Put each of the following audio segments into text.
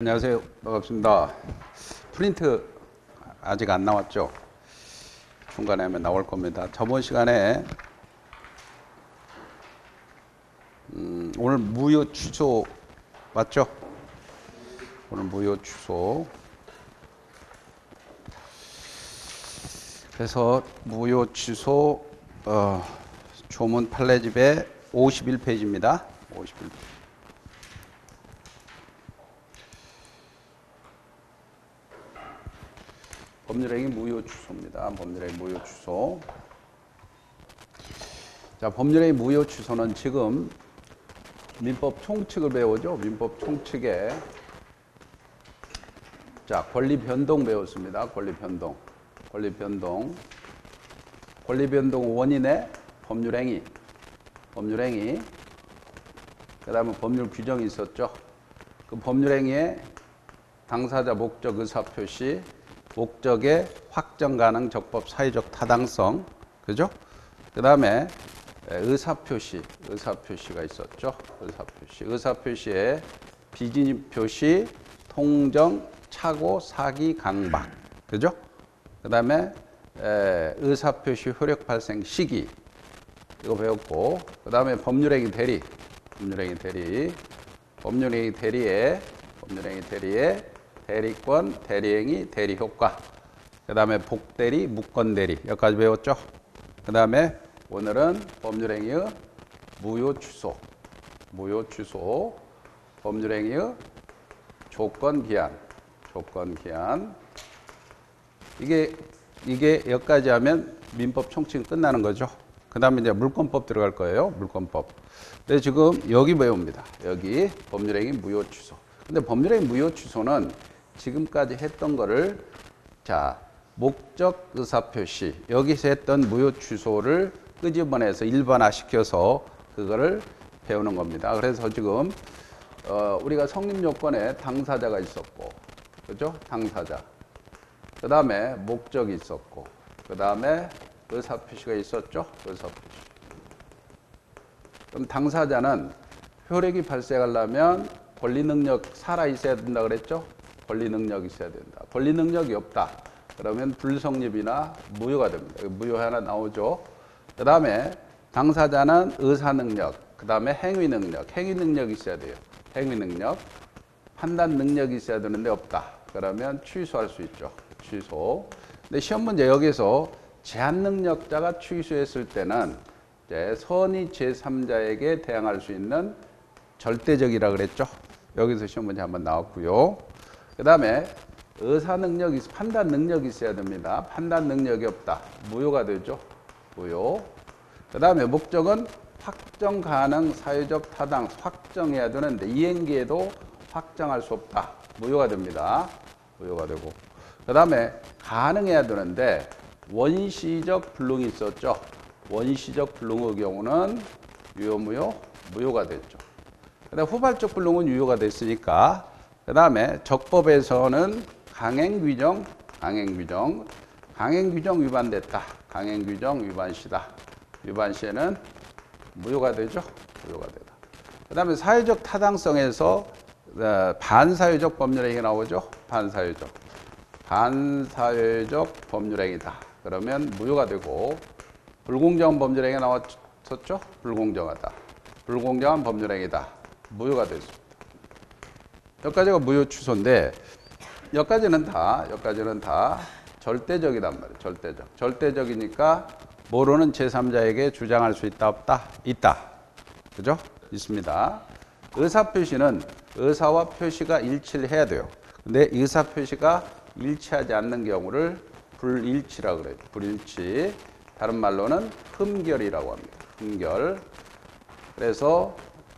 안녕하세요. 반갑습니다. 프린트 아직 안 나왔죠? 중간에 하면 나올 겁니다. 저번 시간에 오늘 무효 취소 맞죠? 오늘 무효 취소. 그래서 무효 취소 조문 판례집의 51페이지입니다. 51페이지. 법률행위 무효 취소입니다. 법률행위 무효 취소. 자, 법률행위 무효 취소는 지금 민법 총칙을 배우죠. 민법 총칙에 자, 권리 변동 배웠습니다. 권리 변동. 권리 변동. 권리 변동 원인의 법률행위. 법률행위. 그다음에 법률 규정이 있었죠. 그 법률행위의 당사자 목적 의사 표시 목적의 확정 가능 적법 사회적 타당성, 그죠? 그 다음에 의사표시가 있었죠. 의사표시에 비진입 표시, 통정, 착오, 사기, 강박, 그죠? 그 다음에 의사표시 효력 발생 시기, 이거 배웠고, 그 다음에 법률행위 대리, 법률행위 대리에 대리권, 대리행위, 대리효과. 그 다음에 복대리, 무건대리. 여기까지 배웠죠? 그 다음에 오늘은 법률행위의 무효취소. 법률행위의 조건기한. 이게 여기까지 하면 민법 총칙은 끝나는 거죠. 그 다음에 이제 물권법 들어갈 거예요. 물권법. 근데 지금 여기 배웁니다. 여기 법률행위 무효취소. 근데 법률행위 무효취소는 지금까지 했던 거를 자 목적 의사표시 여기서 했던 무효 취소를 끄집어내서 일반화시켜서 그거를 배우는 겁니다. 그래서 지금 우리가 성립 요건에 당사자가 있었고, 그죠? 당사자. 그 다음에 목적이 있었고, 그 다음에 의사표시가 있었죠? 의사표시. 그럼 당사자는 효력이 발생하려면 권리 능력 살아 있어야 된다 그랬죠? 권리 능력이 있어야 된다. 권리 능력이 없다. 그러면 불성립이나 무효가 됩니다. 무효 하나 나오죠. 그 다음에 당사자는 의사 능력, 그 다음에 행위 능력이 있어야 돼요. 행위 능력, 판단 능력이 있어야 되는데 없다. 그러면 취소할 수 있죠. 취소. 근데 시험 문제 여기서 제한 능력자가 취소했을 때는 이제 선의 제3자에게 대항할 수 있는 절대적이라 그랬죠. 여기서 시험 문제 한번 나왔고요. 그 다음에 의사 능력이, 판단 능력이 있어야 됩니다. 판단 능력이 없다. 무효가 되죠. 무효. 그 다음에 목적은 확정 가능 사회적 타당 확정해야 되는데 이행기에도 확정할 수 없다. 무효가 됩니다. 무효가 되고. 그 다음에 가능해야 되는데 원시적 불능이 있었죠. 원시적 불능의 경우는 무효가 됐죠. 근데 후발적 불능은 유효가 됐으니까 그 다음에 적법에서는 강행규정 위반됐다. 강행규정 위반시다. 위반시에는 무효가 되죠. 무효가 되다. 그 다음에 사회적 타당성에서 반사회적 법률행위 나오죠. 반사회적 법률행위다. 그러면 무효가 되고 불공정한 법률행위 나왔었죠. 불공정한 법률행위다. 무효가 됐습니다. 여기까지가 무효 취소인데 여기까지는 다 절대적이란 말이에요. 절대적이니까 모르는 제3자에게 주장할 수 있다 없다? 있다. 그죠? 있습니다. 의사표시는 의사와 표시가 일치를 해야 돼요. 근데 의사표시가 일치하지 않는 경우를 불일치라고 그래요. 불일치. 다른 말로는 흠결이라고 합니다. 흠결. 그래서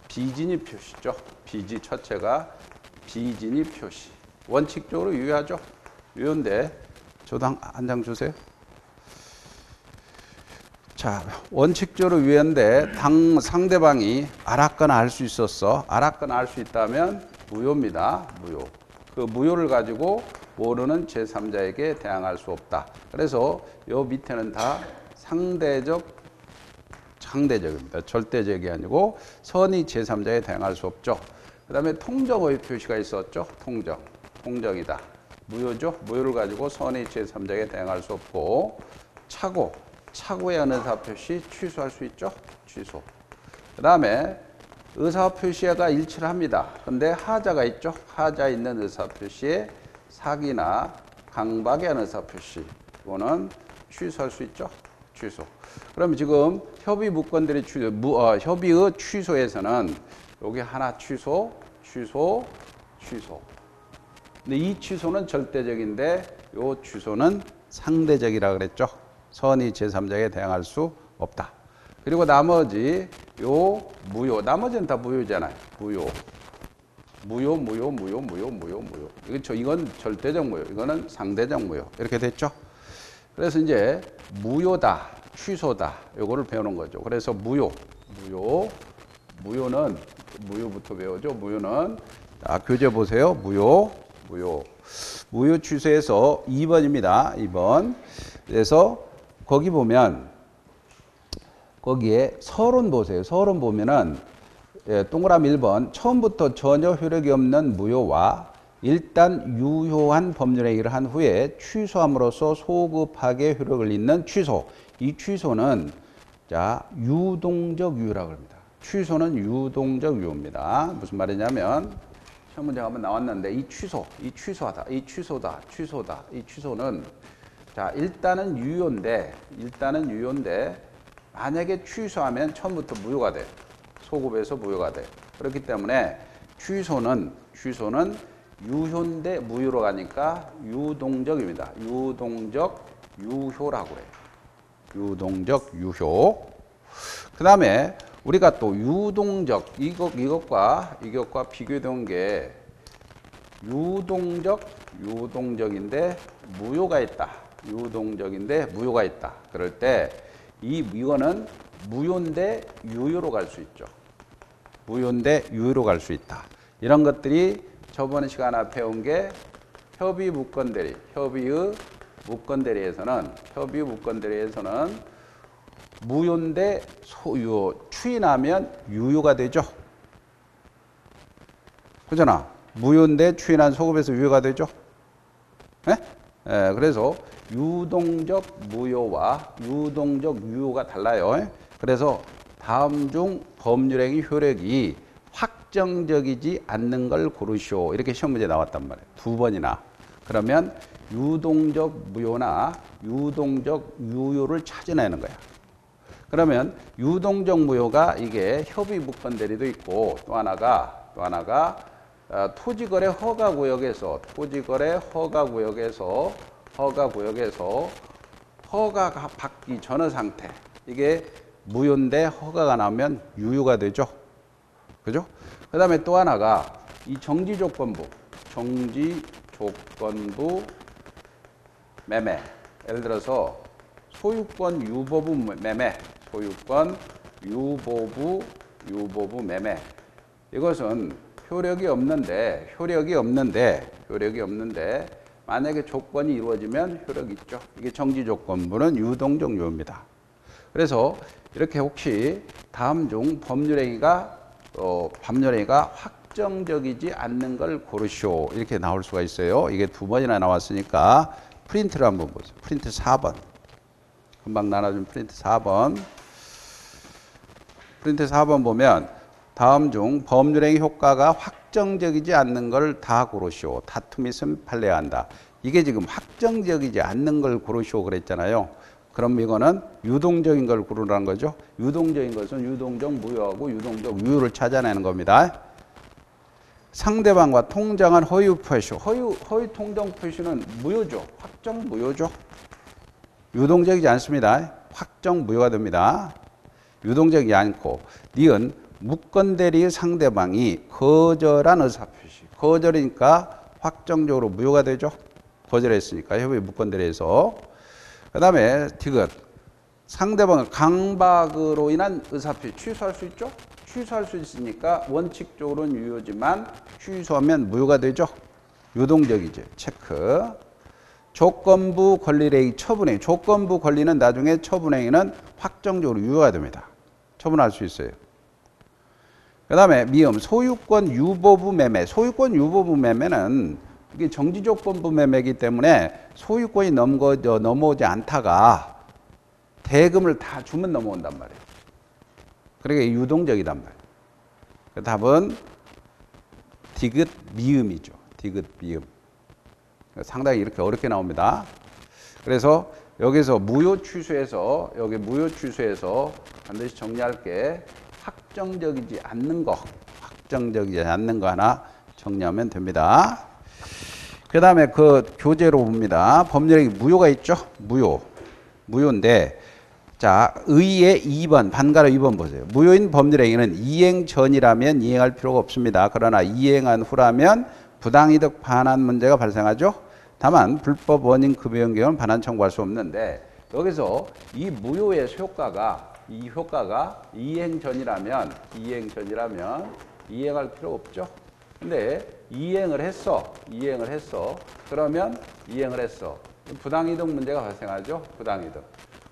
비진입 표시죠. 첫째가 비진입 표시. 원칙적으로 유효하죠. 유효인데 저도 한 장 주세요. 자, 원칙적으로 유효인데 상대방이 알았거나 알 수 있었어. 알았거나 알 수 있다면 무효입니다. 무효. 그 무효를 가지고 모르는 제3자에게 대항할 수 없다. 그래서 요 밑에는 다 상대적입니다. 절대적이 아니고 선의 제3자에 대항할 수 없죠. 그 다음에 통정의 표시가 있었죠. 통정이다. 무효죠. 무효를 가지고 선의 제3자에게 대응할 수 없고, 차고의 의사 표시 취소할 수 있죠. 취소. 그 다음에 의사 표시가 일치를 합니다. 근데 하자가 있죠. 하자 있는 의사 표시에 사기나 강박에 의한 의사 표시, 이거는 취소할 수 있죠. 취소. 그럼 지금 협의 무건들의 협의의 취소에서는 여기 하나 취소. 근데 이 취소는 절대적인데 이 취소는 상대적이라 그랬죠. 선의 제3자에게 대응할 수 없다. 그리고 나머지 요 무효, 나머지는 다 무효잖아요. 무효. 이건 절대적 무효, 이거는 상대적 무효. 이렇게 됐죠. 그래서 이제 무효다, 취소다, 요거를 배우는 거죠. 그래서 무효는 무효부터 배우죠. 무효는 교재 보세요. 무효 취소에서 2번입니다. 2번. 그래서 거기 보면 거기에 서론 보세요. 서론 보면은 동그라미 1번 처음부터 전혀 효력이 없는 무효와 일단 유효한 법률행위를 한 후에 취소함으로써 소급하게 효력을 잇는 취소. 이 취소는 유동적 유효라고 합니다. 취소는 유동적 유효입니다. 무슨 말이냐면 시험 문제가 한번 나왔는데 이 취소는 일단은 유효인데 만약에 취소하면 처음부터 무효가 돼. 소급에서 무효가 돼. 그렇기 때문에 취소는 유효인데 무효로 가니까 유동적입니다. 유동적 유효라고 그래요. 유동적 유효. 그 다음에 우리가 또 유동적, 이것과 비교된 게 유동적인데 무효가 있다. 그럴 때 이거는 무효인데 유효로 갈 수 있죠. 이런 것들이 저번 시간에 배운 게 협의 무건대리에서는 무효인데 추인하면 유효가 되죠. 그잖아. 무효인데 추인한 소급에서 유효가 되죠. 그래서 유동적 무효와 유동적 유효가 달라요. 그래서 다음 중 법률행위 효력이 확정적이지 않는 걸 고르시오. 이렇게 시험 문제 나왔단 말이에요. 2번이나. 그러면 유동적 무효나 유동적 유효를 찾아내는 거야. 그러면 유동적 무효가 이게 협의 무건대리도 있고 또 하나가 토지거래 허가구역에서 허가가 받기 전의 상태, 이게 무효인데 허가가 나오면 유효가 되죠. 그죠? 그 다음에 또 하나가 이 정지조건부 매매. 예를 들어서 소유권 유보부 매매. 이것은 효력이 없는데 만약에 조건이 이루어지면 효력이 있죠. 이게 정지조건부는 유동적 유효입니다. 그래서 이렇게 혹시 다음 중 법률행위가 확정적이지 않는 걸 고르시오. 이렇게 나올 수가 있어요. 이게 2번이나 나왔으니까 프린트를 한번 보세요. 프린트 4번. 금방 나눠준 프린트 4번. 프린트 4번 보면 다음 중 법률행위 효과가 확정적이지 않는 걸 다 고르시오. 다툼이 있으면 판례해야 한다. 이게 지금 확정적이지 않는 걸 고르시오 그랬잖아요. 그럼 이거는 유동적인 걸 고르라는 거죠. 유동적인 것은 유동적 무효하고 유동적 유효를 찾아내는 겁니다. 상대방과 통정한 허위 표시. 허위 통정 표시는 무효죠. 확정 무효죠. 유동적이지 않습니다. 확정 무효가 됩니다. 유동적이지 않고 니은 무건대리의 상대방이 거절한 의사표시. 거절이니까 확정적으로 무효가 되죠. 거절했으니까 협의 무건대리에서. 그 다음에 디귿. 상대방을 강박으로 인한 의사표시 취소할 수 있죠. 취소할 수 있으니까 원칙적으로는 유효지만 취소하면 무효가 되죠. 유동적이죠. 체크. 조건부 권리행위 처분행위. 조건부 권리는 나중에 처분행위는 확정적으로 유효가 됩니다. 처분할 수 있어요. 그 다음에 미음 소유권 유보부 매매. 소유권 유보부 매매는 이게 정지조건부 매매이기 때문에 소유권이 넘어오지 않다가 대금을 다 주면 넘어온단 말이에요. 그러니까 유동적이단 말이에요. 그 답은 디귿 미음이죠. 디귿 미음. 상당히 이렇게 어렵게 나옵니다. 그래서 여기서 무효 취소에서 여기 무효 취소에서 반드시 정리할 게 확정적이지 않는 거, 확정적이지 않는 거 하나 정리하면 됩니다. 그 다음에 그 교재로 봅니다. 법률행위 무효가 있죠? 무효인데 자 의의 2번 반가로 2번 보세요. 무효인 법률행위는 이행 전이라면 이행할 필요가 없습니다. 그러나 이행한 후라면 부당이득 반환 문제가 발생하죠. 다만 불법 원인 급여인 경우는 반환 청구할 수 없는데 여기서 이 무효의 효과가 이행 전이라면 이행할 필요 없죠. 근데 이행을 했어. 그러면 이행을 했어. 부당이득 문제가 발생하죠. 부당이득.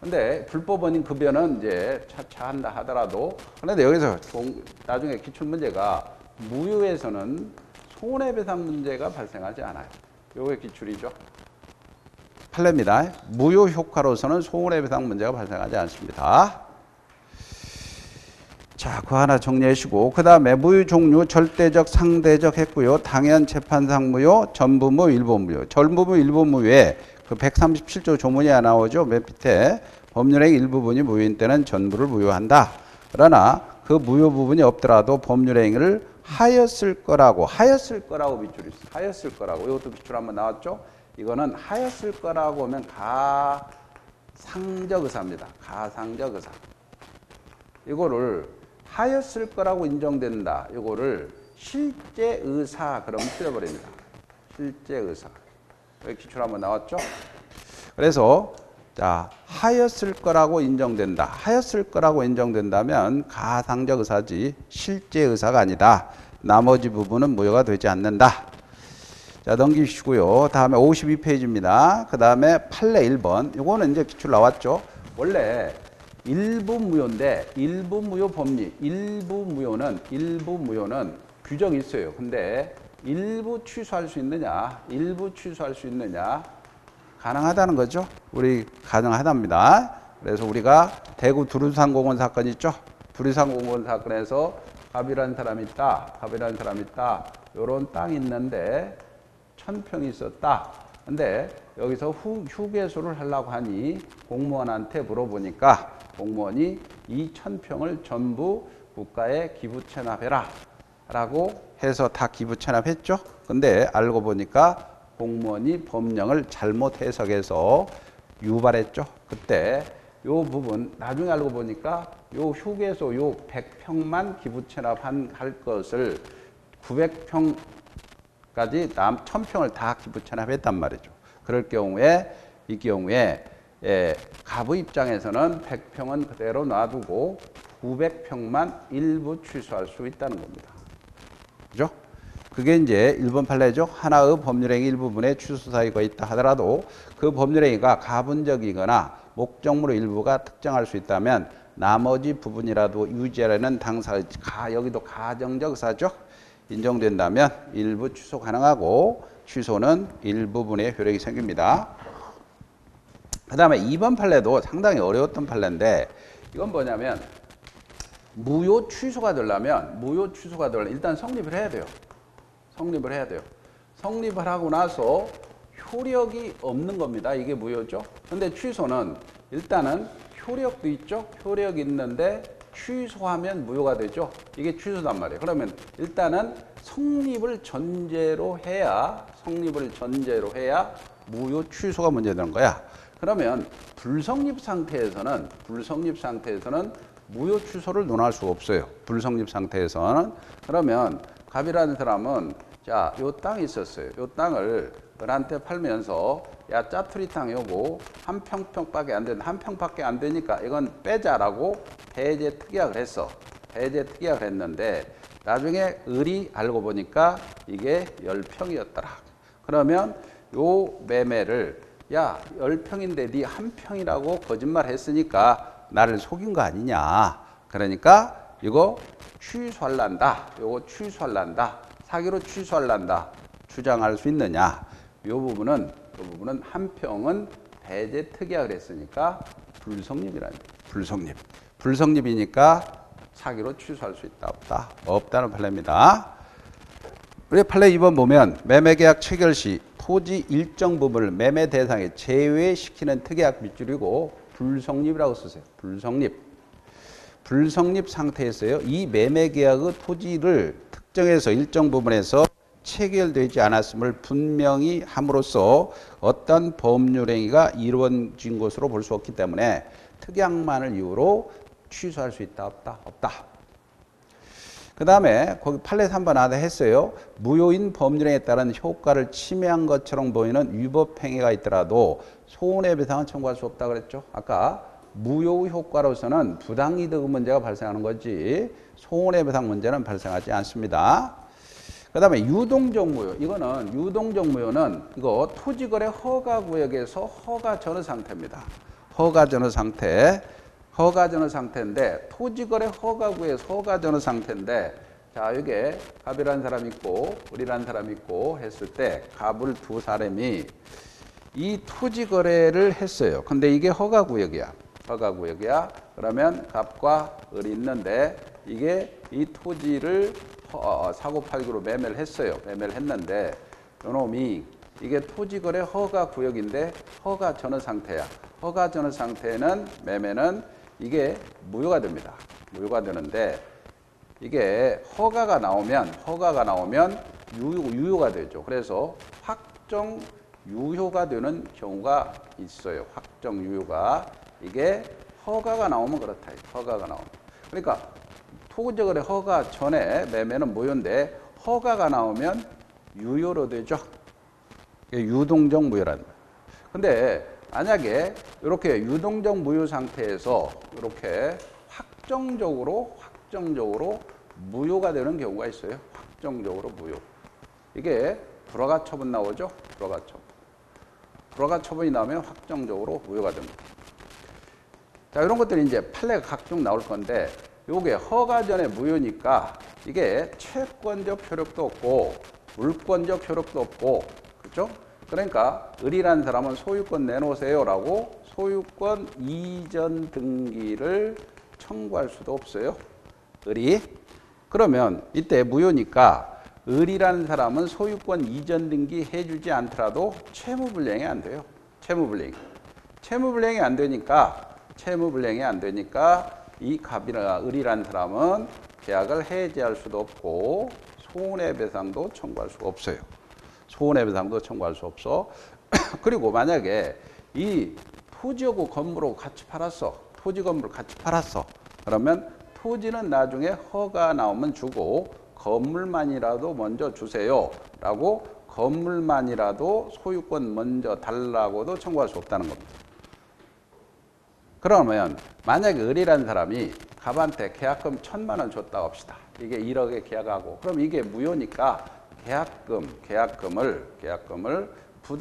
근데 불법 원인 급여는 이제 차차 한다 하더라도 그런데 여기서 나중에 기출 문제가 무효에서는 손해배상 문제가 발생하지 않아요. 요게 기출이죠. 판례입니다. 무효 효과로서는 손해배상 문제가 발생하지 않습니다. 자, 그거 하나 정리하시고 그 다음에 무효 종류 절대적, 상대적 했고요. 당연, 재판상 무효, 전부 무효, 일부 무효. 전부 무효, 일부 무효에 그 137조 조문이 나오죠. 맨 밑에 법률행위 일부분이 무효인 때는 전부를 무효한다. 그러나 그 무효 부분이 없더라도 법률행위를 하였을 거라고 밑줄이 있어요. 하였을 거라고. 이것도 밑줄 한번 나왔죠. 이거는 하였을 거라고 하면 가상적 의사입니다. 가상적 의사. 이거를 하였을 거라고 인정된다. 이거를 실제 의사 그럼 틀려버립니다. 실제 의사. 여기 기출 한번 나왔죠. 그래서 자 하였을 거라고 인정된다. 하였을 거라고 인정된다면 가상적 의사지 실제 의사가 아니다. 나머지 부분은 무효가 되지 않는다. 자 넘기시고요. 다음에 52페이지입니다. 그 다음에 판례 1번. 이거는 이제 기출 나왔죠. 원래 일부 무효인데 일부 무효 법리 일부 무효는 규정이 있어요. 근데 일부 취소할 수 있느냐 가능하다는 거죠. 우리 가능하답니다. 그래서 우리가 대구 두류상공원 사건 있죠. 두류상공원 사건에서 갑이라는 사람이 있다. 요런 땅이 있는데 1000평이 있었다. 근데 여기서 휴게소를 하려고 하니 공무원한테 물어보니까 공무원이 이 1000평을 전부 국가에 기부 체납해라 라고 해서 다 기부 체납했죠. 근데 알고 보니까 공무원이 법령을 잘못 해석해서 유발했죠. 그때 요 부분 나중에 알고 보니까 요 휴게소 요 100평만 기부 체납할 것을 900평까지 1000평을 다 기부 체납했단 말이죠. 그럴 경우에 이 경우에 가부 입장에서는 100평은 그대로 놔두고 900평만 일부 취소할 수 있다는 겁니다. 그죠? 그게 이제 1번 판례죠. 하나의 법률행위 일부분에 취소 사유가 있다 하더라도 그 법률행위가 가분적이거나 목적물 일부가 특정할 수 있다면 나머지 부분이라도 유지하려는 당사 여기도 가정적 의사죠. 인정된다면 일부 취소 가능하고 취소는 일부분의 효력이 생깁니다. 그 다음에 2번 판례도 상당히 어려웠던 판례인데 이건 뭐냐면 무효 취소가 되려면 일단 성립을 해야 돼요. 성립을 하고 나서 효력이 없는 겁니다. 이게 무효죠. 근데 취소는 일단은 효력도 있죠. 효력이 있는데 취소하면 무효가 되죠. 이게 취소단 말이에요. 그러면 일단은 성립을 전제로 해야 무효 취소가 문제되는 거야. 그러면 불성립 상태에서는 무효 취소를 논할 수가 없어요. 불성립 상태에서는. 그러면 갑이라는 사람은 자, 요 땅이 있었어요. 요 땅을 을한테 팔면서 야, 짜투리 땅 요거 한 평밖에 안 되는 한 평밖에 안 되니까 이건 빼자라고 배제 특약을 했어. 배제 특약을 했는데 나중에 을이 알고 보니까 이게 10평이었더라. 그러면 요 매매를 야, 10평인데 네 한 평이라고 거짓말 했으니까 나를 속인 거 아니냐. 그러니까 이거 취소할란다. 요거 취소할란다. 사기로 취소할란다. 주장할 수 있느냐. 요 부분은 한평은 배제 특약을 했으니까 불성립이라는 거예요. 불성립. 불성립이니까 사기로 취소할 수 있다. 없다. 없다는 판례입니다. 우리 판례 2번 보면 매매계약 체결 시 토지 일정 부분을 매매 대상에 제외시키는 특약 밑줄이고 불성립이라고 쓰세요. 불성립. 불성립 상태에서요. 이 매매계약의 토지를 특정해서 일정 부분에서 체결되지 않았음을 분명히 함으로써 어떤 법률 행위가 이루어진 것으로 볼 수 없기 때문에 특약만을 이유로 취소할 수 있다. 없다. 없다. 그 다음에 거기 판례 3번 안에 했어요. 무효인 법률행위에 따른 효과를 침해한 것처럼 보이는 위법행위가 있더라도 손해배상은 청구할 수 없다 그랬죠. 아까 무효 효과로서는 부당이득 문제가 발생하는 거지 손해배상 문제는 발생하지 않습니다. 그 다음에 유동적 무효. 이거는 유동적 무효는 이거 토지거래 허가구역에서 허가 전후 상태입니다. 허가 전후 상태. 허가 전후 상태인데 토지거래 허가구에서 허가 전후 상태인데 자 이게 갑이라는 사람이 있고 을이라는 사람이 있고 했을 때 갑을 두 사람이 이 토지거래를 했어요. 근데 이게 허가구역이야. 허가구역이야. 그러면 갑과 을이 있는데 이게 이 토지를 사고팔기로 매매를 했어요. 매매를 했는데 요놈이 이게 토지거래 허가구역인데 허가 전후 상태야. 허가 전후 상태는 매매는 이게 무효가 됩니다. 무효가 되는데 이게 허가가 나오면 유효가 되죠. 그래서 확정 유효가 되는 경우가 있어요. 확정 유효가 이게 허가가 나오면 그렇다. 허가가 나오면 그러니까 토지거래 허가 전에 매매는 무효인데 허가가 나오면 유효로 되죠. 유동적 무효라는 거예요. 근데 만약에 이렇게 유동적 무효 상태에서 이렇게 확정적으로 무효가 되는 경우가 있어요. 확정적으로 무효. 이게 불허가 처분 나오죠. 불허가 처분. 불허가 처분이 나오면 확정적으로 무효가 됩니다. 자, 이런 것들이 이제 판례가 각종 나올 건데 요게 허가 전에 무효니까 이게 채권적 효력도 없고 물권적 효력도 없고 그렇죠? 그러니까 을이라는 사람은 소유권 내놓으세요라고 소유권 이전 등기를 청구할 수도 없어요. 을이. 그러면 이때 무효니까 을이라는 사람은 소유권 이전 등기 해주지 않더라도 채무불이행이 안 돼요. 채무불이행이 안 되니까 이 갑이나 을이라는 사람은 계약을 해지할 수도 없고 손해배상도 청구할 수가 없어요. 손해배상도 청구할 수 없어. 그리고 만약에 이 토지하고 건물하고 같이 팔았어. 토지 건물을 같이 팔았어. 그러면 토지는 나중에 허가 나오면 주고 건물만이라도 먼저 주세요. 라고 건물만이라도 소유권 먼저 달라고도 청구할 수 없다는 겁니다. 그러면 만약에 을이라는 사람이 갑한테 계약금 1,000만 원 줬다고 합시다. 이게 1억에 계약하고 그럼 이게 무효니까 계약금을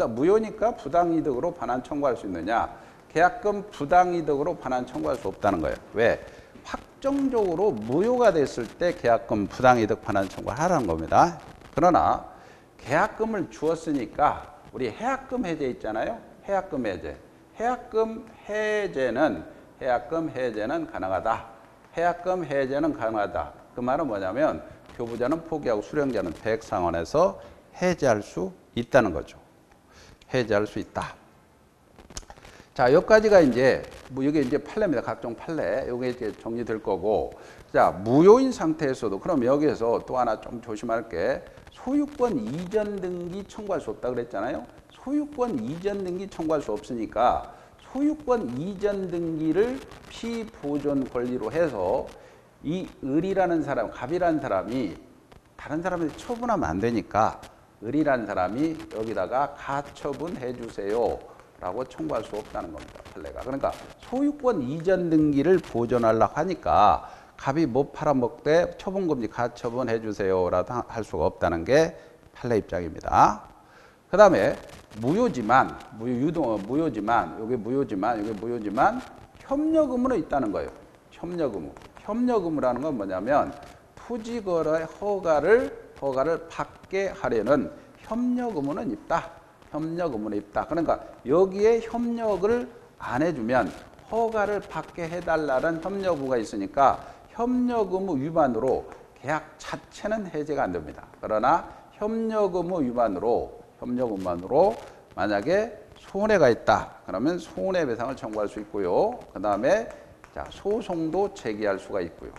무효니까 부당이득으로 반환 청구할 수 있느냐? 계약금 부당이득으로 반환 청구할 수 없다는 거예요. 왜? 확정적으로 무효가 됐을 때 계약금 부당이득 반환 청구를 하라는 겁니다. 그러나 계약금을 주었으니까 우리 해약금 해제 있잖아요. 해약금 해제는 가능하다. 해약금 해제는 가능하다. 그 말은 뭐냐면 교부자는 포기하고 수령자는 배액상환해서 해제할 수 있다는 거죠. 해제할 수 있다. 자, 여기까지가 이제 이게 이제 판례입니다. 각종 판례. 이게 이제 정리될 거고. 자, 무효인 상태에서도 그럼 여기에서 또 하나 좀 조심할 게 소유권 이전 등기 청구할 수 없다 그랬잖아요. 소유권 이전 등기 청구할 수 없으니까 소유권 이전 등기를 피보존 권리로 해서 이 을이라는 사람, 갑이라는 사람이 다른 사람한테 처분하면 안 되니까 을이라는 사람이 여기다가 가처분해 주세요 라고 청구할 수 없다는 겁니다. 판례가. 그러니까 소유권 이전 등기를 보존하려고 하니까 갑이 못 팔아먹되 처분금지 가처분해 주세요 라도 할 수가 없다는 게 판례 입장입니다. 그 다음에 무효지만 협력의무는 있다는 거예요. 협력의무라는 건 뭐냐면 토지거래 허가를 받게 하려는 협력 의무는 있다. 협력 의무는 있다. 그러니까 여기에 협력을 안 해주면 허가를 받게 해달라는 협력 의무가 있으니까 협력 의무 위반으로 계약 자체는 해제가 안 됩니다. 그러나 협력 의무 위반으로 만약에 손해가 있다. 그러면 손해배상을 청구할 수 있고요. 그 다음에 소송도 제기할 수가 있고요.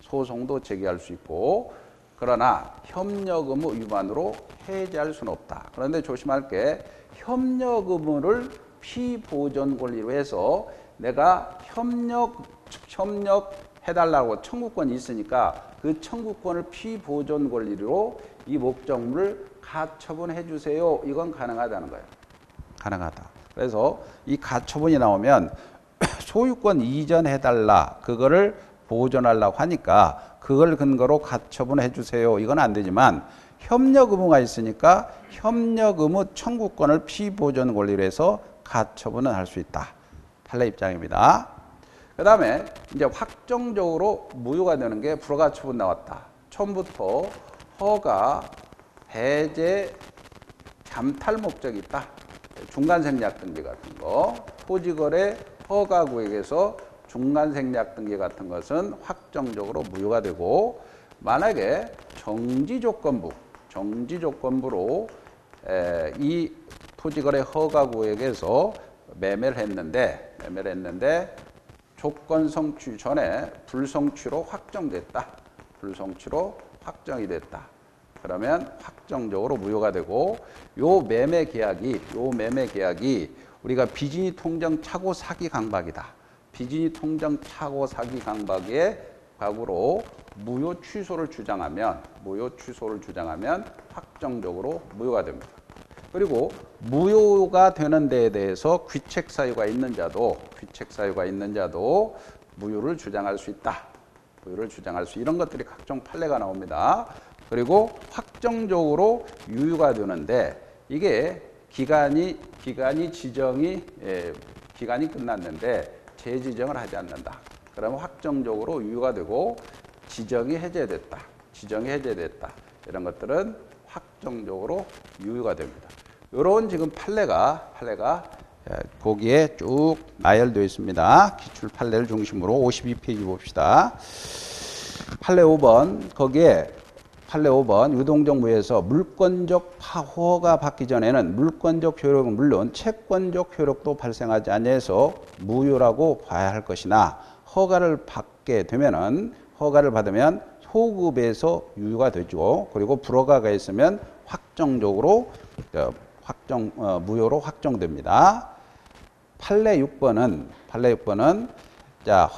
소송도 제기할 수 있고, 그러나 협력 의무 위반으로 해제할 수는 없다. 그런데 조심할 게 협력 의무를 피보전 권리로 해서 내가 협력해달라고 청구권이 있으니까 그 청구권을 피보전 권리로 이 목적물을 가처분해 주세요. 이건 가능하다는 거예요. 가능하다. 그래서 이 가처분이 나오면 소유권 이전해달라. 그거를 보존하려고 하니까 그걸 근거로 가처분해 주세요. 이건 안 되지만 협력 의무가 있으니까 협력 의무 청구권을 피보존 권리로 해서 가처분은 할 수 있다. 판례 입장입니다. 그 다음에 이제 확정적으로 무효가 되는 게 불가처분 나왔다. 처음부터 허가, 배제, 잠탈 목적이 있다. 중간생략 등기 같은 거, 토지거래 허가구역에서 중간생략 등기 같은 것은 확정적으로 무효가 되고, 만약에 정지조건부로 이 토지거래 허가구역에서 매매를 했는데 조건 성취 전에 불성취로 확정됐다. 불성취로 확정이 됐다. 그러면 확정적으로 무효가 되고, 요 매매 계약이 우리가 비즈니 통정 착오 사기 강박이다. 비즈니 통정 착오 사기 강박의 과거로 무효 취소를 주장하면 확정적으로 무효가 됩니다. 그리고 무효가 되는 데에 대해서 귀책 사유가 있는 자도 무효를 주장할 수 있다. 이런 것들이 각종 판례가 나옵니다. 그리고 확정적으로 유효가 되는데 이게 기간이 끝났는데 재지정을 하지 않는다. 그러면 확정적으로 유효가 되고 지정이 해제됐다. 이런 것들은 확정적으로 유효가 됩니다. 이런 지금 판례가 거기에 쭉 나열되어 있습니다. 기출 판례를 중심으로 52페이지 봅시다. 판례 5번 거기에 판례 5번 유동적 무효에서 물권적 파허가 받기 전에는 물권적 효력은 물론 채권적 효력도 발생하지 않아서 무효라고 봐야 할 것이나 허가를 받으면 소급에서 유효가 되죠. 그리고 불허가가 있으면 무효로 확정됩니다. 판례 6번은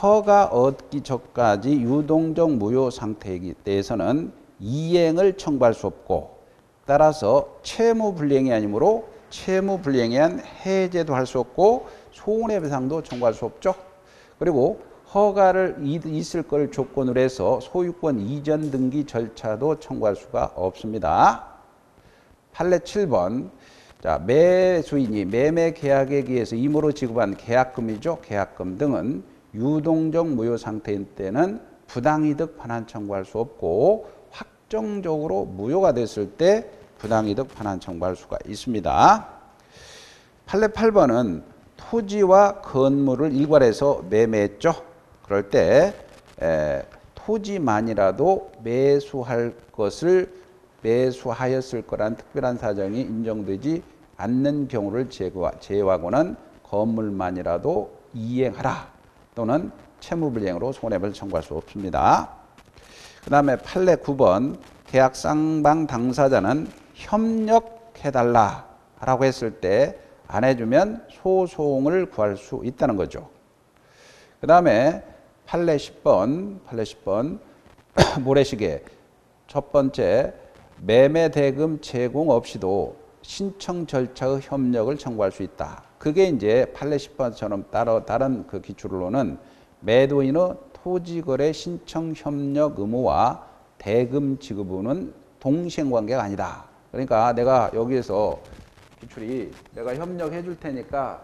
허가 얻기 전까지 유동적 무효 상태이기 때에서는 이행을 청구할 수 없고, 따라서 채무불이행이 아니므로 채무불이행에 의한 해제도 할 수 없고 손해배상도 청구할 수 없죠. 그리고 허가를 있을 걸 조건으로 해서 소유권 이전 등기 절차도 청구할 수가 없습니다. 판례 7번 매수인이 매매 계약에 의해서 임으로 지급한 계약금이죠. 계약금 등은 유동적 무효 상태인 때는 부당이득 반환 청구할 수 없고 확정적으로 무효가 됐을 때 부당이득 반환 청구할 수가 있습니다. 판례 8번은 토지와 건물을 일괄해서 매매했죠. 그럴 때 토지만이라도 매수하였을 거란 특별한 사정이 인정되지 않는 경우를 제외하고는 건물만이라도 이행하라 또는 채무불이행으로 손해배상을 청구할 수 없습니다. 그 다음에 판례 9번 계약 쌍방 당사자는 협력해달라라고 했을 때 안 해주면 소송을 구할 수 있다는 거죠. 그 다음에 판례 10번 모래시계 첫 번째 매매 대금 제공 없이도 신청 절차의 협력을 청구할 수 있다. 그게 이제 판례 10번처럼 다른 그 기출로는 매도인의 토지거래 신청 협력 의무와 대금 지급 의무는 동시행관계가 아니다. 그러니까 내가 여기에서 기출이 내가 협력해 줄 테니까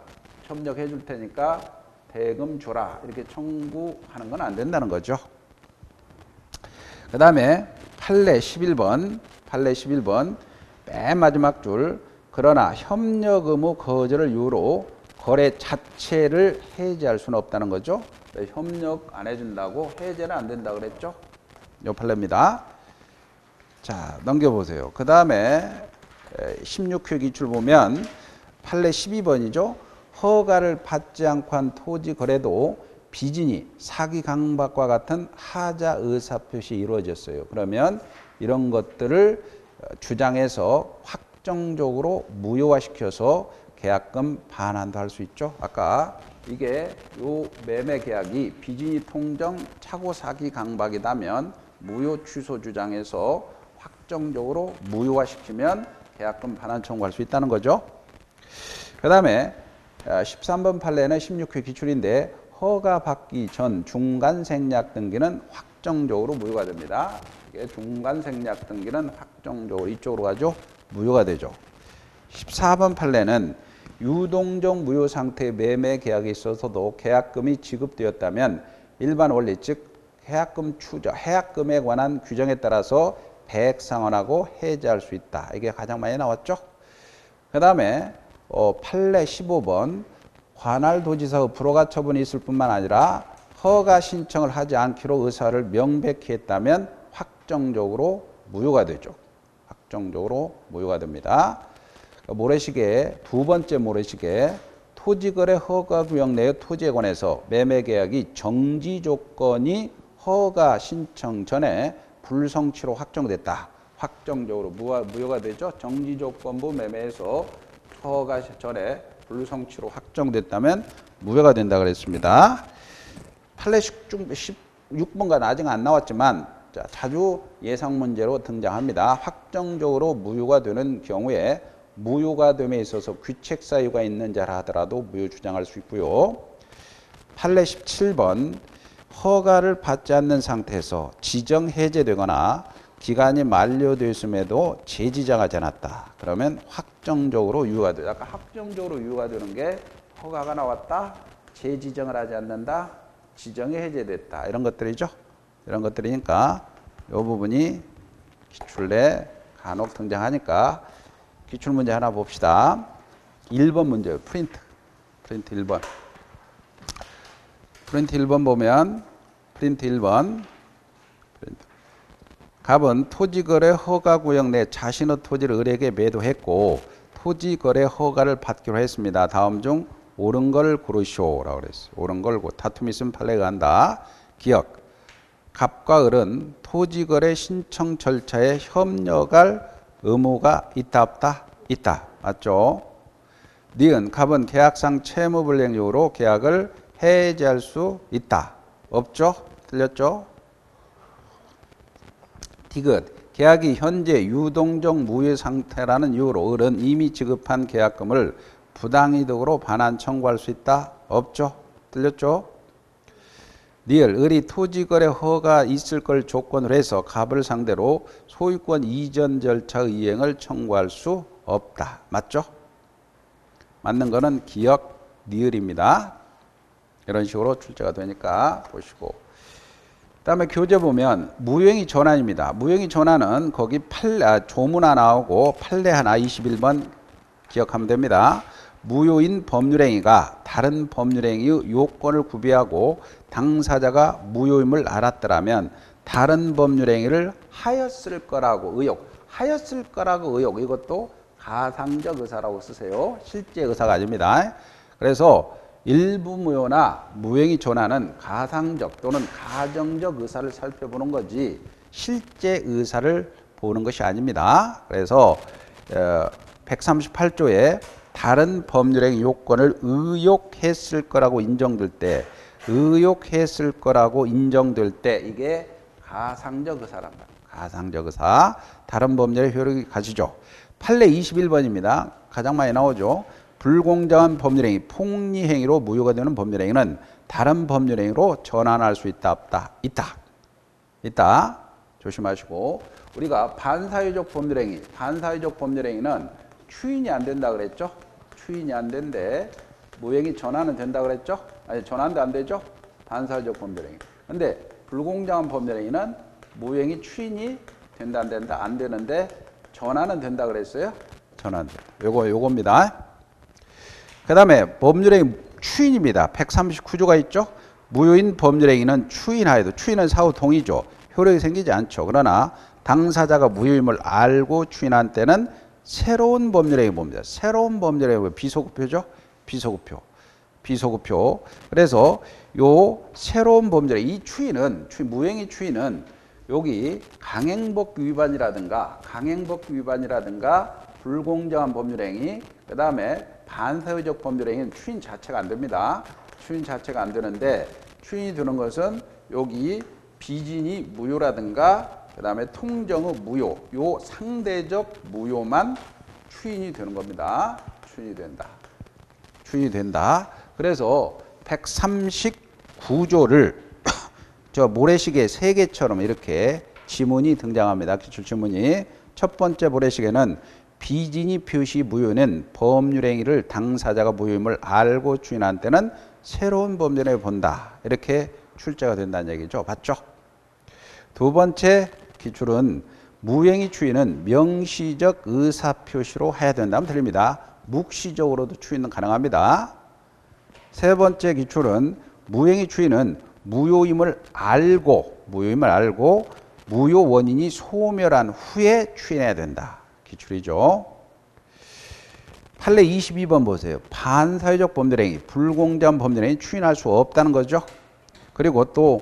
대금 줘라 이렇게 청구하는 건 안 된다는 거죠. 그 다음에 판례 11번 맨 마지막 줄 그러나 협력 의무 거절을 이유로 거래 자체를 해지할 수는 없다는 거죠. 협력 안 해준다고 해제는 안 된다 그랬죠. 요 판례입니다. 자, 넘겨보세요. 그 다음에 16회 기출 보면 판례 12번이죠. 허가를 받지 않고 한 토지 거래도 비진이 사기 강박과 같은 하자 의사표시 이루어졌어요. 그러면 이런 것들을 주장해서 확정적으로 무효화시켜서 계약금 반환도 할 수 있죠. 아까 이게 요 매매 계약이 비진이 통정 착오 사기 강박이다면 무효 취소 주장해서 확정적으로 무효화시키면 계약금 반환 청구할 수 있다는 거죠. 그 다음에 13번 판례는 16회 기출인데 허가 받기 전 중간 생략 등기는 확정적으로 무효가 됩니다. 이게 중간 생략 등기는 확정적으로 이쪽으로 가죠. 무효가 되죠. 14번 판례는 유동적 무효 상태의 매매 계약이 있어서도 계약금이 지급되었다면 일반 원리 즉 계약금 추적, 해약금에 관한 규정에 따라서 배액상환하고 해지할 수 있다. 이게 가장 많이 나왔죠. 그 다음에 판례 15번 관할도지사의 불허가 처분이 있을 뿐만 아니라 허가 신청을 하지 않기로 의사를 명백히 했다면 확정적으로 무효가 되죠. 확정적으로 무효가 됩니다. 모래시계 두 번째 모래시계 토지거래 허가구역 내의 토지에 관해서 매매계약이 정지 조건이 허가 신청 전에 불성취로 확정됐다. 확정적으로 무효가 되죠. 정지 조건부 매매에서 허가 전에 불성취로 확정됐다면 무효가 된다 그랬습니다. 판례 16번까지 아직 안 나왔지만 자주 예상 문제로 등장합니다. 확정적으로 무효가 되는 경우에 무효가 됨에 있어서 귀책 사유가 있는 자라 하더라도 무효 주장할 수 있고요. 판례 17번 허가를 받지 않는 상태에서 지정 해제되거나 기간이 만료되었음에도 재지정하지 않았다. 그러면 확정적으로 유효가 돼요. 아까 확정적으로 유효가 되는 게 허가가 나왔다, 재지정을 하지 않는다, 지정이 해제됐다. 이런 것들이죠. 이런 것들이니까 이 부분이 기출에 간혹 등장하니까 기출문제 하나 봅시다. 1번 문제예요. 프린트 1번. 프린트 1번 보면 프린트 1번 갑은 토지거래 허가구역 내 자신의 토지를 을에게 매도했고 토지거래 허가를 받기로 했습니다. 다음 중 옳은 걸 고르시오라고 그랬어요. 옳은 걸 다툼이 있으면 판례가 한다. 기억. 갑과 을은 토지거래 신청 절차에 협력할 의무가 있다 없다? 있다. 맞죠? 니은 갑은 계약상 채무불이행으로 계약을 해지할 수 있다. 없죠? 틀렸죠? 디귿 계약이 현재 유동적 무효 상태라는 이유로 을은 이미 지급한 계약금을 부당이득으로 반환 청구할 수 있다. 없죠? 틀렸죠? 리을 을이 토지거래 허가 있을 걸 조건으로 해서 갑을 상대로 소유권 이전 절차 이행을 청구할 수 없다. 맞죠? 맞는 거는 기억 리을입니다. 이런 식으로 출제가 되니까 보시고. 그다음에 교재 보면 무효행위 전환입니다. 무효행위 전환은 거기 조문 하나 나오고 판례 하나 21번 기억하면 됩니다. 무효인 법률행위가 다른 법률행위의 요건을 구비하고 당사자가 무효임을 알았더라면 다른 법률행위를 하였을 거라고 의혹, 하였을 거라고 의혹, 이것도 가상적 의사라고 쓰세요. 실제 의사가 아닙니다. 그래서 일부 무효나 무효행위 전환은 가상적 또는 가정적 의사를 살펴보는 거지 실제 의사를 보는 것이 아닙니다. 그래서 138조에 다른 법률행위 요건을 의혹했을 거라고 인정될 때, 의혹했을 거라고 인정될 때 이게 가상적 의사란 말이에요. 가상적 의사. 다른 법률의 효력이 가지죠. 판례 21번입니다. 가장 많이 나오죠. 불공정한 법률행위, 폭리행위로 무효가 되는 법률행위는 다른 법률행위로 전환할 수 있다, 없다? 있다. 있다. 조심하시고. 우리가 반사회적 법률행위, 반사회적 법률행위는 추인이 안 된다 그랬죠? 추인이 안 된대. 무효행위 전환은 된다 그랬죠? 아니, 전환도 안 되죠? 반사회적 법률행위. 근데 불공정한 법률행위는 무효행위 추인이 된다 안 된다? 안 되는데 전환은 된다 그랬어요? 전환. 요겁니다. 그 다음에 법률행위 추인입니다. 139조가 있죠. 무효인 법률행위는 추인하여도 추인은 사후 동의죠. 효력이 생기지 않죠. 그러나 당사자가 무효임을 알고 추인한 때는 새로운 법률행위 봅니다. 새로운 법률행위 비소급표죠. 비소급표. 그래서 요 새로운 법률행위 이 추인은 무효행위 추인은 여기 강행법규 위반이라든가 불공정한 법률행위 그 다음에 반사회적 법률행위는 추인 자체가 안 됩니다. 추인 자체가 안 되는데 추인이 되는 것은 여기 비진이 무효라든가 그 다음에 통정의 무효 요 상대적 무효만 추인이 되는 겁니다. 추인이 된다. 그래서 139조를 저 모래시계 3개처럼 이렇게 지문이 등장합니다. 기출지문이. 첫 번째 모래시계는 비진이 표시 무효는 법률행위를 당사자가 무효임을 알고 추인한 때는 새로운 법률행위를 본다. 이렇게 출제가 된다는 얘기죠. 봤죠? 두 번째 기출은 무효행위 추인은 명시적 의사표시로 해야 된다면 틀립니다. 묵시적으로도 추인은 가능합니다. 세 번째 기출은 무효행위 추인은 무효임을 알고 무효 원인이 소멸한 후에 추인해야 된다. 기출이죠. 판례 22번 보세요. 반사회적 법률행위, 불공정한 법률행위 추인할 수 없다는 거죠. 그리고 또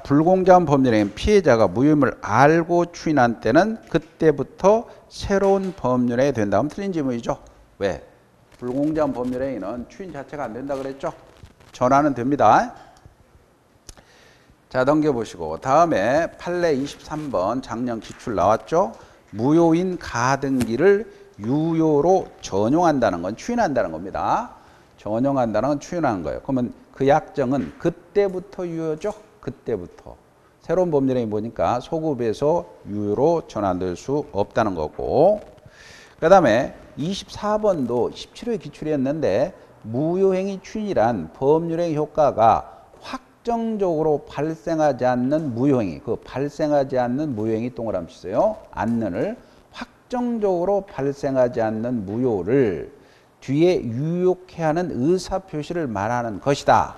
불공정한 법률행위 피해자가 무효임을 알고 추인한 때는 그때부터 새로운 법률행위 된다면 틀린 질문이죠. 왜? 불공정한 법률행위는 추인 자체가 안 된다 그랬죠. 전환은 됩니다. 자, 넘겨보시고 다음에 판례 23번 작년 기출 나왔죠. 무효인 가등기를 유효로 전용한다는 건 추인한다는 겁니다. 전용한다는 건 추인하는 거예요. 그러면 그 약정은 그때부터 유효죠. 그때부터. 새로운 법률행위 보니까 소급에서 유효로 전환될 수 없다는 거고. 그 다음에 24번도 17호의 기출이었는데 무효행위 추인이란 법률행위 효과가 확정적으로 발생하지 않는 무효행위, 그 발생하지 않는 무효행위 동그라미 치세요. 않는을 확정적으로 발생하지 않는 무효를 뒤에 유효케 하는 의사표시를 말하는 것이다.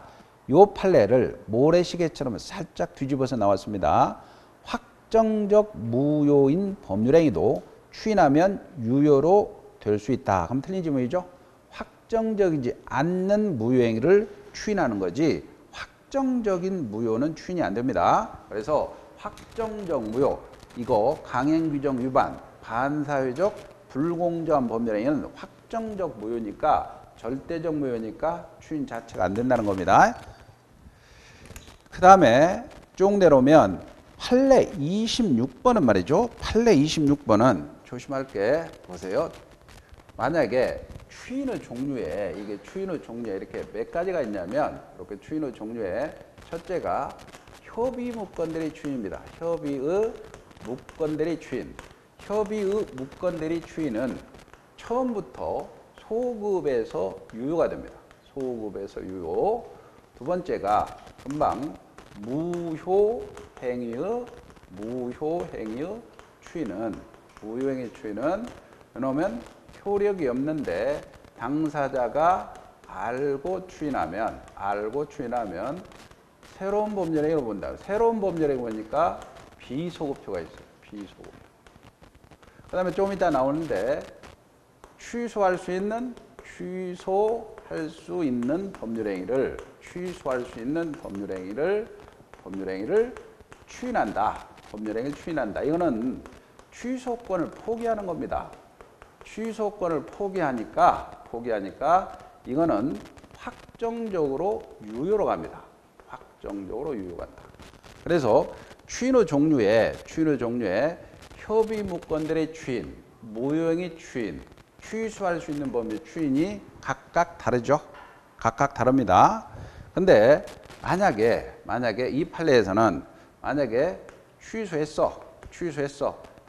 요 판례를 모래시계처럼 살짝 뒤집어서 나왔습니다. 확정적 무효인 법률행위도 추인하면 유효로 될 수 있다. 그럼 틀린 질문이죠. 확정적이지 않는 무효행위를 추인하는 거지 확정적인 무효는 추인이 안 됩니다. 그래서 확정적 무효, 이거 강행규정 위반, 반사회적 불공정한 법률행위는 확정적 무효니까 절대적 무효니까 추인 자체가 안 된다는 겁니다. 그 다음에 쭉 내려오면 판례 26번은 말이죠. 판례 26번은 조심할 게 보세요. 만약에 추인의 종류에 이렇게 몇 가지가 있냐면 이렇게 추인의 종류에 첫째가 협의 무건대리 추인입니다. 협의의 무건대리 추인. 협의의 무건대리 추인은 처음부터 소급에서 유효가 됩니다. 소급에서 유효. 두 번째가 금방 무효행위의 추인은 무효행위 추인은 그러면 효력이 없는데 당사자가 알고 추인하면 새로운 법률행위로 본다. 새로운 법률행위 보니까 비소급표가 있어요. 비소급표. 그 다음에 좀 이따 나오는데 취소할 수 있는 법률행위를 추인한다. 법률행위를 추인한다. 이거는 취소권을 포기하는 겁니다. 취소권을 포기하니까 이거는 확정적으로 유효로 갑니다. 확정적으로 유효 간다. 그래서 추인의 종류에 협의 무건대리 추인, 무효행위 추인, 취소할 수 있는 범위 추인이 각각 다르죠. 각각 다릅니다. 근데 만약에 이 판례에서는 만약에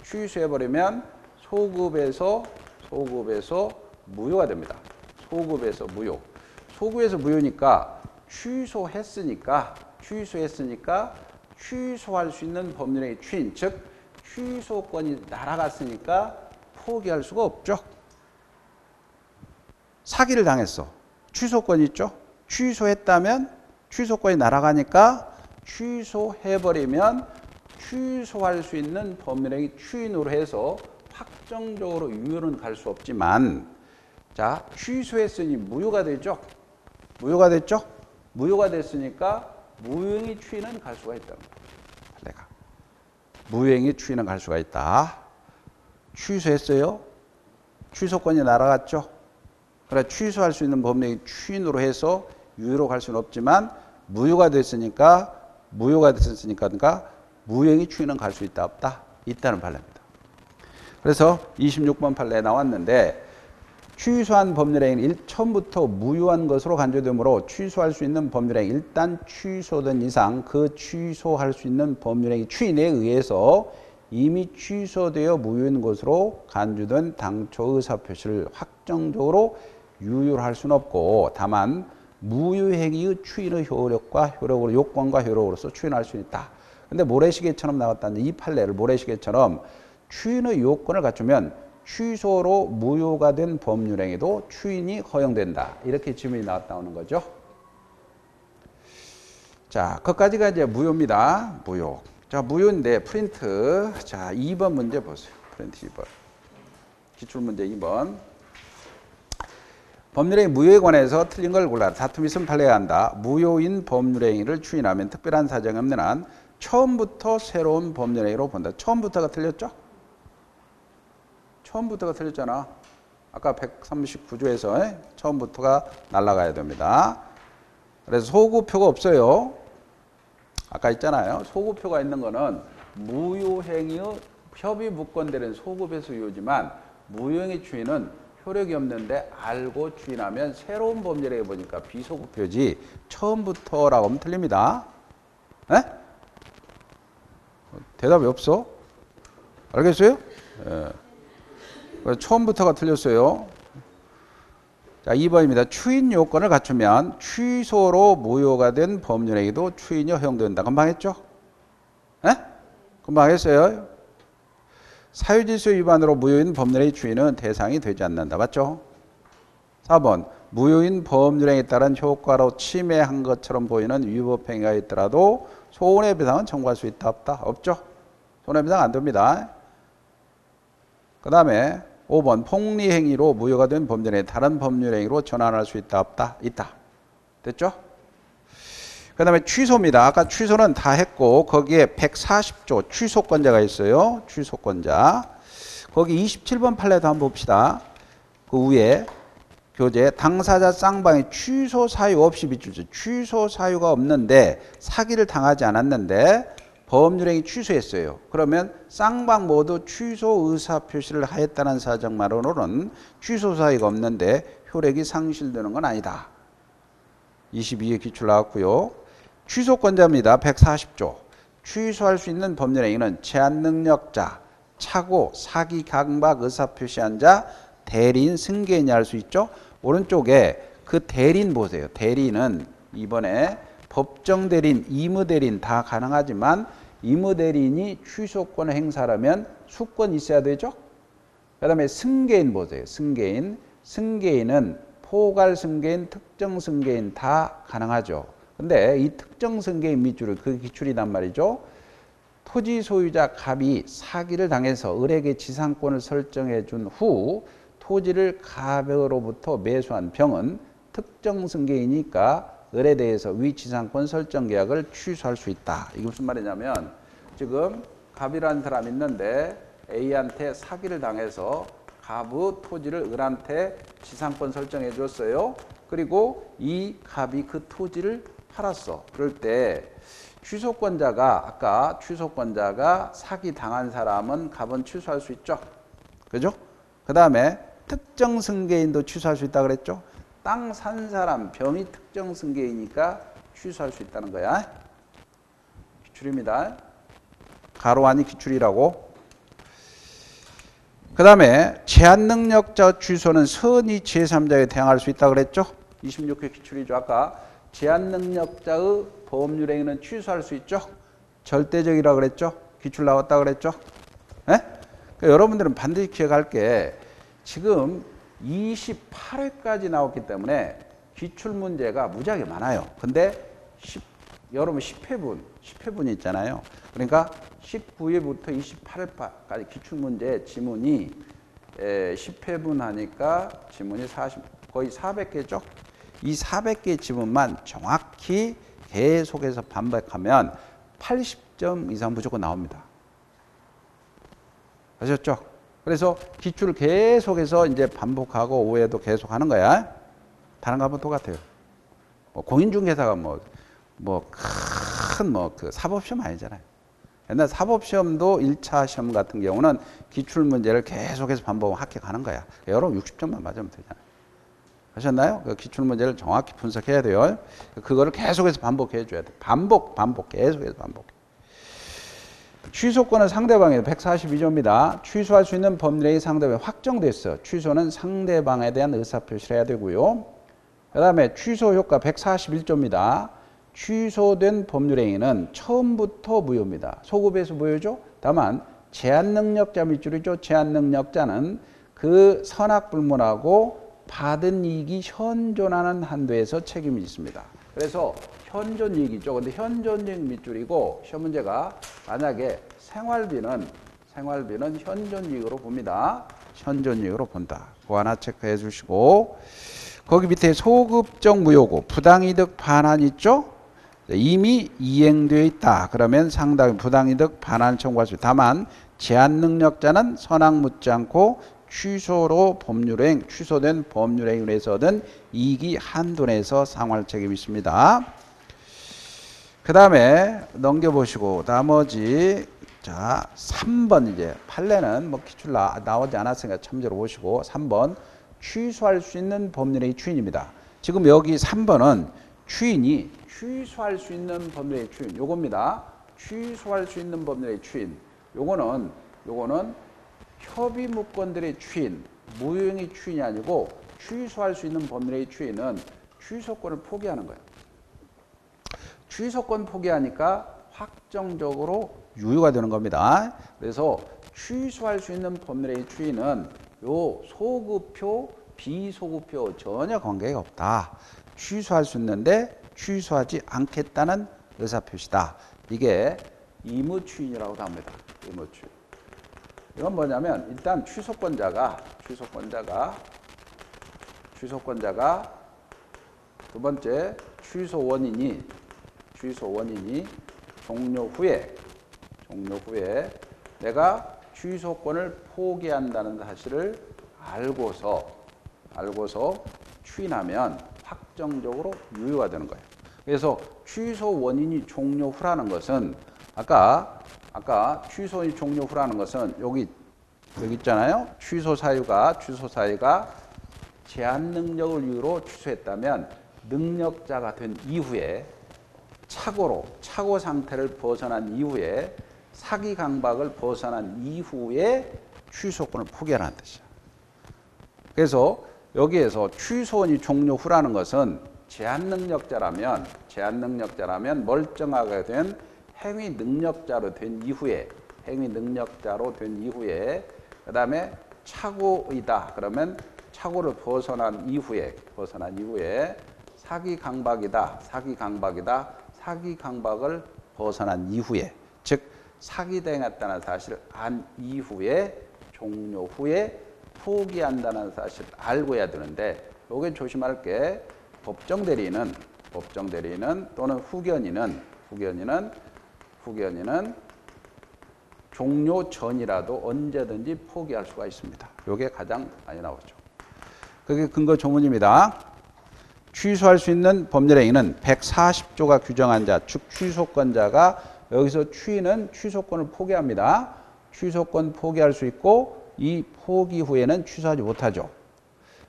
취소해버리면 소급에서 무효가 됩니다. 소급에서 무효니까 취소했으니까 취소할 수 있는 법률행위 추인, 즉 취소권이 날아갔으니까 포기할 수가 없죠. 사기를 당했어. 취소권이 있죠. 취소했다면 취소권이 날아가니까 취소해버리면 취소할 수 있는 법률행위 추인으로 해서 확정적으로 유효는 갈 수 없지만, 자, 취소했으니 무효가 되죠. 무효가 됐죠. 무효가 됐으니까 무효행위 추인은 갈 수가 있다는 거예요. 판례가. 무효행위 추인은 갈 수가 있다. 취소했어요. 취소권이 날아갔죠. 그래, 취소할 수 있는 법령이 추인으로 해서 유효로 갈 수는 없지만 무효가 됐으니까 무효행위 추인은 갈 수 있다 없다? 있다는 판례입니다. 그래서 26번 판례에 나왔는데, 취소한 법률행위는 처음부터 무효한 것으로 간주되므로 취소할 수 있는 법률행위, 일단 취소된 이상 그 취소할 수 있는 법률행위 추인에 의해서 이미 취소되어 무효인 것으로 간주된 당초 의사표시를 확정적으로 유효로 할 수는 없고, 다만 무효행위의 추인의 효력으로 요건과 효력으로서 추인할 수 있다. 근데 모래시계처럼 나왔다는 이 판례를 모래시계처럼 추인의 요건을 갖추면 취소로 무효가 된 법률행위도 추인이 허용된다. 이렇게 질문이 나왔다는 거죠. 자, 거기까지가 이제 무효입니다. 무효. 자, 무효인데 프린트. 자, 2번 문제 보세요. 프린트 2번. 기출문제 2번. 법률행위 무효에 관해서 틀린 걸 골라 다툼이 있으면 판례해야 한다. 무효인 법률행위를 추인하면 특별한 사정이 없는 한 처음부터 새로운 법률행위로 본다. 처음부터가 틀렸죠? 처음부터가 틀렸잖아. 아까 139조에서 처음부터가 날아가야 됩니다. 그래서 소구표가 없어요. 아까 있잖아요. 소구표가 있는 거는 무효행위의 협의 무건되는 소급에서 유효지만 무효행위 추인은 효력이 없는데 알고 추인하면 새로운 법률행위 보니까 비소구표지 처음부터라고 하면 틀립니다. 에? 대답이 없어? 알겠어요? 예. 처음부터가 틀렸어요. 자, 2번입니다. 추인 요건을 갖추면 취소로 무효가 된 법률행위도 추인이 허용된다. 금방 했죠? 에? 금방 했어요. 사유질서 위반으로 무효인 법률행위 추인은 대상이 되지 않는다. 맞죠? 4번. 무효인 법률행위에 따른 효과로 침해한 것처럼 보이는 위법행위가 있더라도 손해배상은 청구할 수 있다 없다? 없죠? 손해배상 안 됩니다. 그 다음에 5번. 폭리행위로 무효가 된 법률행위 다른 법률행위로 전환할 수 있다 없다? 있다. 됐죠? 그 다음에 취소입니다. 아까 취소는 다 했고 거기에 140조 취소권자가 있어요. 취소권자. 거기 27번 판례도 한번 봅시다. 그 위에 교재 당사자 쌍방이 취소 사유 없이 비추죠. 취소 사유가 없는데 사기를 당하지 않았는데 법률행위 취소했어요. 그러면 쌍방 모두 취소 의사표시를 하였다는 사정만으로는 취소 사유가 없는데 효력이 상실되는 건 아니다. 22회 기출 나왔고요. 취소권자입니다. 140조. 취소할 수 있는 법률행위는 제한능력자, 차고, 사기, 강박, 의사표시한 자, 대리인, 승계인이 할 수 있죠. 오른쪽에 그 대리인 보세요. 대리인은 이번에 법정대리인, 임의대리인 다 가능하지만 임의대리인이 취소권 행사라면 수권이 있어야 되죠. 그 다음에 승계인 보세요. 승계인. 승계인은 포괄 승계인, 특정 승계인 다 가능하죠. 근데 이 특정 승계인 밑줄을 그 기출이란 말이죠. 토지 소유자 갑이 사기를 당해서 을에게 지상권을 설정해 준 후 토지를 갑으로부터 매수한 병은 특정 승계이니까 을에 대해서 위 지상권 설정 계약을 취소할 수 있다. 이게 무슨 말이냐면 지금 갑이라는 사람이 있는데 A한테 사기를 당해서 갑의 토지를 을한테 지상권 설정해 줬어요. 그리고 이 갑이 그 토지를 팔았어. 그럴 때 취소권자가 아까 취소권자가 사기 당한 사람은 갑은 취소할 수 있죠. 그죠? 그 다음에 특정 승계인도 취소할 수 있다 그랬죠. 땅 산 사람 병이 특정 승계이니까 취소할 수 있다는 거야. 기출입니다. 가로 안이 기출이라고. 그 다음에 제한능력자 취소는 선의 제3자에 대항할 수 있다 그랬죠. 26회 기출이죠. 아까 제한능력자의 법률행위는 취소할 수 있죠. 절대적이라고 그랬죠? 기출 나왔다 그랬죠? 네? 그러니까 여러분들은 반드시 기억할 게 지금 28회까지 나왔기 때문에 기출 문제가 무지하게 많아요. 근데 여러분 10회분이 있잖아요. 그러니까 19회부터 28회까지 기출 문제 지문이 10회분 하니까 지문이 거의 400개죠. 이 400개 지문만 정확히 계속해서 반복하면 80점 이상 무조건 나옵니다. 아셨죠? 그래서 기출을 계속해서 이제 반복하고 오해도 계속 하는 거야. 다른 거하고 똑같아요. 공인중개사가 그 사법시험 아니잖아요. 옛날 사법시험도 1차 시험 같은 경우는 기출문제를 계속해서 반복하고 합격하는 거야. 여러분 60점만 맞으면 되잖아요. 하셨나요? 그 기출문제를 정확히 분석해야 돼요. 그거를 계속해서 반복해 줘야 돼. 반복, 계속해서 반복. 취소권은 상대방에 142조입니다. 취소할 수 있는 법률행위 상대방이 확정됐어. 취소는 상대방에 대한 의사표시를 해야 되고요. 그 다음에 취소 효과 141조입니다. 취소된 법률행위는 처음부터 무효입니다. 소급에서 무효죠. 다만 제한능력자 밑줄이죠. 제한능력자는 그 선악불문하고 받은 이익이 현존하는 한도에서 책임이 있습니다. 그래서 현존이익이죠. 근데 현존이익 밑줄이고 시험 문제가 만약에 생활비는 현존이익으로 봅니다. 현존이익으로 본다. 그거 하나 체크해 주시고 거기 밑에 소급적 무효고 부당이득 반환 있죠? 이미 이행되어 있다. 그러면 상당히 부당이득 반환 청구할 수 있다. 다만 제한능력자는 선악 묻지 않고 취소된 법률행위로 해서든 이익이 한도 내에서 상환 책임이 있습니다. 그 다음에 넘겨보시고 나머지 자 3번 이제 판례는 기출 나오지 않았으니까 참조로 보시고 3번 취소할 수 있는 법률행위 추인입니다. 지금 여기 3번은 추인이 취소할 수 있는 법률행위 추인 요겁니다. 취소할 수 있는 법률행위 추인 요거는 협의무건들의 추인, 무효행위 추인이 아니고 취소할 수 있는 법률행위 추인은 취소권을 포기하는 거예요. 취소권 포기하니까 확정적으로 유효가 되는 겁니다. 그래서 취소할 수 있는 법률행위 추인은 요 소급표, 비소급표 전혀 관계가 없다. 취소할 수 있는데 취소하지 않겠다는 의사표시다. 이게 의무추인이라고도 합니다. 의무추인. 이건 뭐냐면 일단 취소권자가 두 번째 취소 원인이 종료 후에 내가 취소권을 포기한다는 사실을 알고서 추인하면 확정적으로 유효가 되는 거예요. 그래서 취소 원인이 종료 후라는 것은 아까 취소원이 종료 후라는 것은 여기 있잖아요. 취소 사유가 제한 능력을 이유로 취소했다면 능력자가 된 이후에 착오 상태를 벗어난 이후에 사기 강박을 벗어난 이후에 취소권을 포기하라는 뜻이야. 그래서 여기에서 취소원이 종료 후라는 것은 제한 능력자라면 멀쩡하게 된 행위 능력자로 된 이후에 그다음에 착오이다. 그러면 착오를 벗어난 이후에 사기 강박이다. 사기 강박을 벗어난 이후에 즉 사기당했다는 사실을 안 이후에 종료 후에 포기한다는 사실을 알고 해야 되는데 여기 조심할 게 법정 대리인은 또는 후견인은 종료 전이라도 언제든지 포기할 수가 있습니다. 이게 가장 많이 나오죠. 그게 근거 조문입니다. 취소할 수 있는 법률행위는 140조가 규정한 자, 즉 취소권자가 여기서 추인은 취소권을 포기합니다. 취소권 포기할 수 있고 이 포기 후에는 취소하지 못하죠.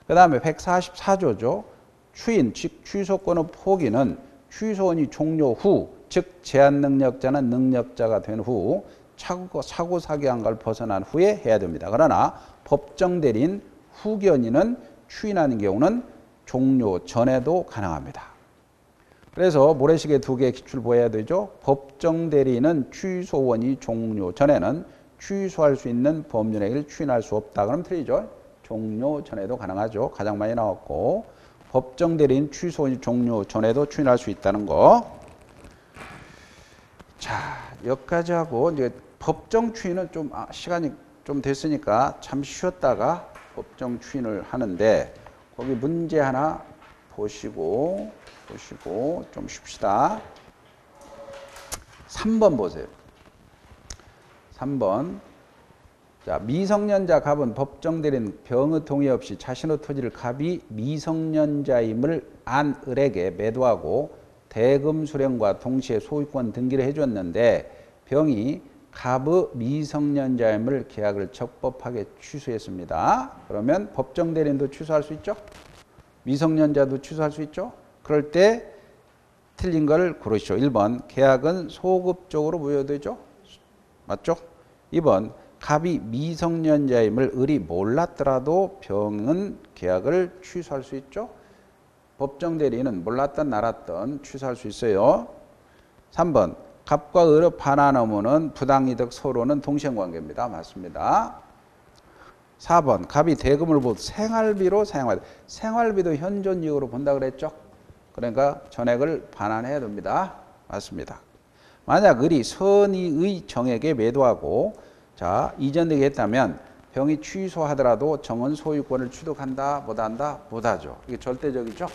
그 다음에 144조죠. 추인, 즉 취소권의 포기는 취소원이 종료 후, 즉 제한 능력자는 능력자가 된 후 사고 사기한 걸 벗어난 후에 해야 됩니다. 그러나 법정 대리인 후견인은 추인하는 경우는 종료 전에도 가능합니다. 그래서 모래시계 두 개의 기출 보여야 되죠. 법정 대리는 취소원이 종료 전에는 취소할 수 있는 법률행위를 추인할 수 없다. 그럼 틀리죠. 종료 전에도 가능하죠. 가장 많이 나왔고 법정 대리인 취소원이 종료 전에도 추인할 수 있다는 거. 자, 여기까지 하고 이제 법정 추인은 좀 시간이 좀 됐으니까 잠시 쉬었다가 법정 추인을 하는데 거기 문제 하나 보시고 좀 쉽시다. 3번 보세요. 3번. 자, 미성년자 갑은 법정 대리인 병의 동의 없이 자신의 토지를 갑이 미성년자임을 안 을에게 매도하고 대금 수령과 동시에 소유권 등기를 해줬는데 병이 갑의 미성년자임을 계약을 적법하게 취소했습니다. 그러면 법정 대리인도 취소할 수 있죠? 미성년자도 취소할 수 있죠? 그럴 때 틀린 걸 고르시죠. 1번 계약은 소급적으로 무효되죠? 맞죠? 2번 갑이 미성년자임을 을이 몰랐더라도 병은 계약을 취소할 수 있죠? 법정 대리인은 몰랐던 알았던 취소할 수 있어요. 3번 갑과 을의 반환 의무는 부당이득 서로는 동시행관계입니다. 맞습니다. 4번 갑이 대금을 보고 생활비로 사용하다. 생활비도 현존이익으로 본다 그랬죠? 그러니까 전액을 반환해야 됩니다. 맞습니다. 만약 을이 선의의 정액에 매도하고 자 이전되게 했다면 병이 취소하더라도 정은 소유권을 취득한다 못한다? 못하죠. 이게 절대적이죠.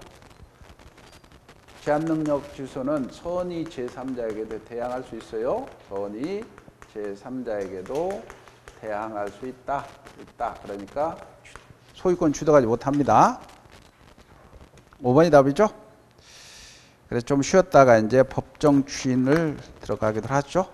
제한능력 취소는 선의 제3자에게도 대항할 수 있어요. 선의 제3자에게도 대항할 수 있다. 그러니까 소유권 취득하지 못합니다. 5번이 답이죠. 그래서 좀 쉬었다가 이제 법정 추인을 들어가기도 하죠.